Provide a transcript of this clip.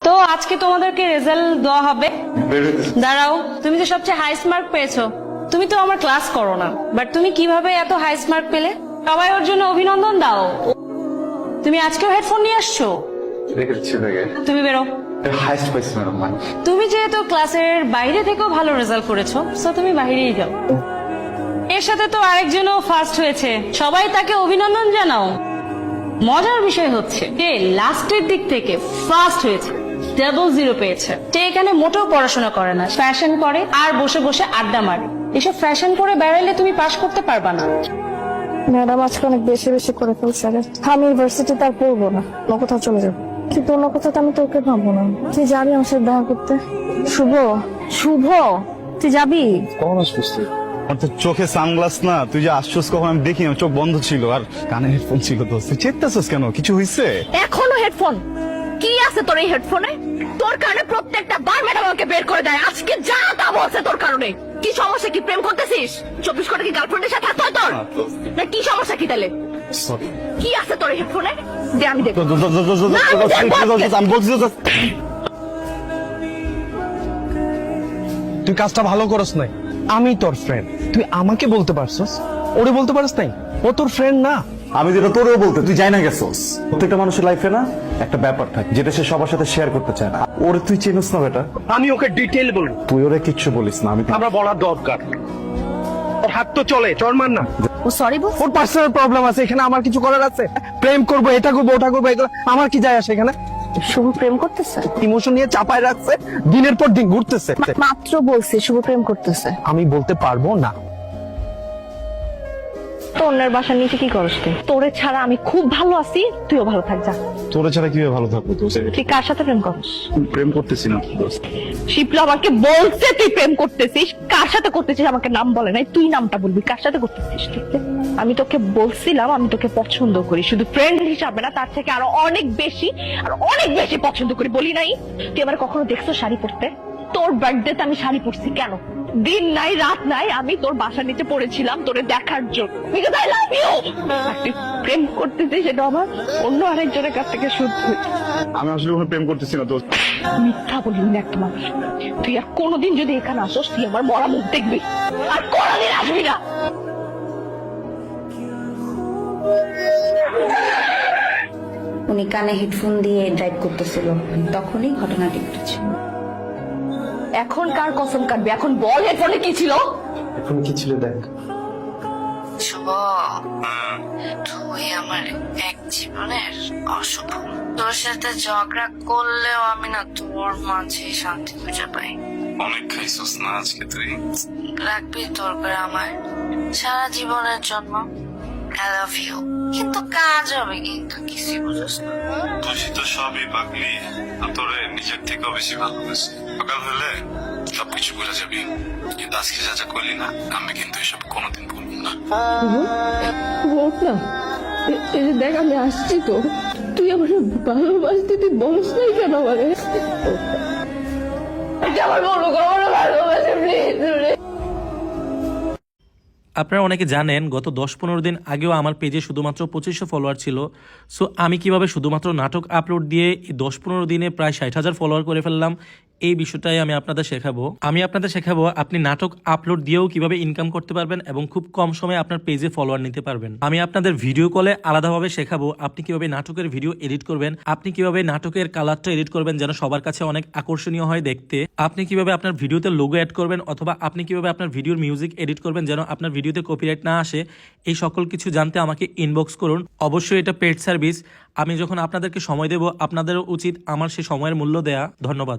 তো আজকে তোমাদেরকে রেজাল্ট দেওয়া হবে। দাঁড়াও, তুমি তো সবচেয়ে হাইস্ট মার্ক পেয়েছো। তুমি তো আমার ক্লাস করো না, বাট তুমি কিভাবে এত হাইস্ট মার্ক পেলে? সবাই ওর জন্য অভিনন্দন দাও। তুমি আজকেও হেডফোন নিয়ে আসছো? তুমি বেরো। তুমি যেহেতু ক্লাসের বাইরে থেকেও ভালো রেজাল্ট করেছো, সো তুমি বাইরেই যাও। এর সাথে তো আরেকজনও ফার্স্ট হয়েছে, সবাই তাকে অভিনন্দন জানাও। মজার বিষয় হচ্ছে যে লাস্টের দিক থেকে ফার্স্ট হয়েছে, 00 পেয়েছে। সে এখানে মোটেও পড়াশোনা করে না, ফ্যাশন করে আর বসে বসে আড্ডা মারে। এসব ফ্যাশন করে বেড়াইলে তুমি পাস করতে পারবা না। ম্যাডাম আজকে অনেক বেশি বেশি করে ফেলছে। আমি ইউনিভার্সিটিতে আর পড়বো না, অন্য কোথাও চলে যাবো। কিন্তু অন্য কোথাও তো আমি তোকে ভাববো না। তুই যাবি আমার সাথে দেখা করতে? শুভ, শুভ, তুই যাবি? কখন আসছিস তুই? আমার তো চোখে সানগ্লাস না, তুই যে আসছিস কখন আমি দেখি, চোখ বন্ধ ছিল আর কানে হেডফোন ছিল। তো তুই চেপতেছিস কেন? কিছু হয়েছে? এখনো হেডফোন? কি আছে তোর এই হেডফোনে? তোর কারণে প্রত্যেকটা বার ম্যাডাম আমাকে বের করে দেয়। আজকে যা তা বলছে তোর কারণে। কি সমস্যা? কি প্রেম করতেছিস? 24 ঘন্টা কি গার্লফ্রেন্ডের সাথে থাকতে হয় তোর? না কি সমস্যা কি তাহলে? সরি। কি আছে তোর এই হেডফোনে? দে আমি দেখব। আমি বলছি তো, তুই কাজটা ভালো করস নাই। আমি তোর ফ্রেন্ড, তুই আমাকে বলতে পারছস, ওরে বলতে পারস নাই? ও তোর ফ্রেন্ড না। আমি যেটা তোরেও বলতে, তুই যাই না গেছস। প্রত্যেকটা মানুষের লাইফে না একটা ব্যাপার থাকে যেটা সে সবার সাথে শেয়ার করতে চায় না। ওরে তুই চিনিস না বেটা। আমি ওকে ডিটেইল বলবো। তুই ওরে কিচ্ছু বলিস না। আমরা বলার দরকার। ওর হাত তো চলে, চর মার না। ও সরি বল। ওর পার্সোনাল প্রবলেম আছে, এখানে আমার কিছু করার আছে? প্রেম করবো, এটা করবো, ওটা করবো, এগুলো আমার কি যায় আসে এখানে? শুভ প্রেম করতেছে? ইমোশন নিয়ে চাপায় রাখছে, দিনের পর দিন ঘুরতেছে। মাত্র বলছি শুভ প্রেম করতেছে। আমি বলতে পারবো না। তো অন্যের বাসার নিচে কি করস তুই? তোরে ছাড়া আমি খুব ভালো আছি, তুইও ভালো থাক যা। তোরে ছাড়া কিভাবে ভালো থাকবো? তুই কার সাথে প্রেম করস? প্রেম করতেছি না। শিপলা আমাকে বলছে তুই প্রেম করতেছিস। কার সাথে করতেছিস আমাকে নাম বলে নাই, তুই নামটা বলবি কার সাথে করতেছিস। ঠিক আছে, আমি তোকে বলছিলাম আমি তোকে পছন্দ করি, শুধু ফ্রেন্ড হিসাবে না, তার থেকে আরো অনেক বেশি পছন্দ করি। বলি নাই? তুই আমার কখনো দেখছো শাড়ি পরতে? তোর বার্থডেতে আমি শাড়ি পরছি কেন? দিন নাই রাত নাই আমি তোর বাসার নিচে পড়েছিলাম তোরে দেখার জন্য। Because I love you. তুই প্রেম করতেছিস, সেটা আমার অন্য আরেকজনের কাছ থেকে শুনতে হচ্ছে। আমি আসলে ওখানে প্রেম করতেছি না দোস্ত। মিথ্যা বলবি না একটা মানুষ। তুই আর কোনোদিন যদি এখানে আসস, তুই আমার মরা মুখ দেখবি আর কোনোদিন আসবি না। উনি কানে হেডফোন দিয়ে ড্রাইভ করতেছিল, তখনই ঘটনাটি ঘটেছে। এখন কার কসম কাটবি? এখন বল হেডফোনে কি ছিল? এখন কি ছিল দেখ। শুভ, তুই আমার এক জীবনের অশুভ। তোর সাথে ঝগড়া করলেও আমি না তোর মাঝে শান্তি খুঁজে পাই। অনেক খাইছস না আজকে তুই। রাখবি তোর করে আমায় সারা জীবনের জন্য। I love you. কিন্তু কাজ হবে কিন্তু কিছুই বুঝোস না। তুই তো সবই পাগলি, তোরে নিজের থেকেও বেশি ভালোবাসি। সকাল হলে সবকিছু ভুলে যাবি, কিন্তু আজকে যা যা করলি না, আমি কিন্তু এসব কোনোদিন ভুলব না। বল না, এই যে দেখ আমি আসছি তো। তুই আমার ভালোবাসতে, তুই বলস নাই কেন আমাকে? আমার বলো ভালোবাসে প্লিজ। আপনারা অনেকে জানেন গত 10-15 দিন আগেও আমার পেজে শুধুমাত্র 2500 ফলোয়ার ছিল। সো আমি কিভাবে শুধুমাত্র নাটক আপলোড দিয়ে এই 10-15 দিনে প্রায় 60,000 ফলোয়ার করে ফেললাম, এই বিষয়টাই আমি আপনাদের শেখাবো। আপনি নাটক আপলোড দিয়েও কিভাবে ইনকাম করতে পারবেন এবং খুব কম সময়ে আপনার পেজে ফলোয়ার নিতে পারবেন। আমি আপনাদের ভিডিও কলে আলাদাভাবে শেখাবো আপনি কিভাবে নাটকের ভিডিও এডিট করবেন, আপনি কিভাবে নাটকের কালারটা এডিট করবেন যেন সবার কাছে অনেক আকর্ষণীয় হয় দেখতে, আপনি কিভাবে আপনার ভিডিওতে লোগো অ্যাড করবেন, অথবা আপনি কিভাবে আপনার ভিডিওর মিউজিক এডিট করবেন যেন আপনার ভিডিওতে কপিরাইট না আসে। এই সকল কিছু জানতে আমাকে ইনবক্স করুন। অবশ্যই এটা পেড সার্ভিস। আমি যখন আপনাদেরকে সময় দেব, আপনাদেরও উচিত আমার সেই সময়ের মূল্য দেয়া। ধন্যবাদ।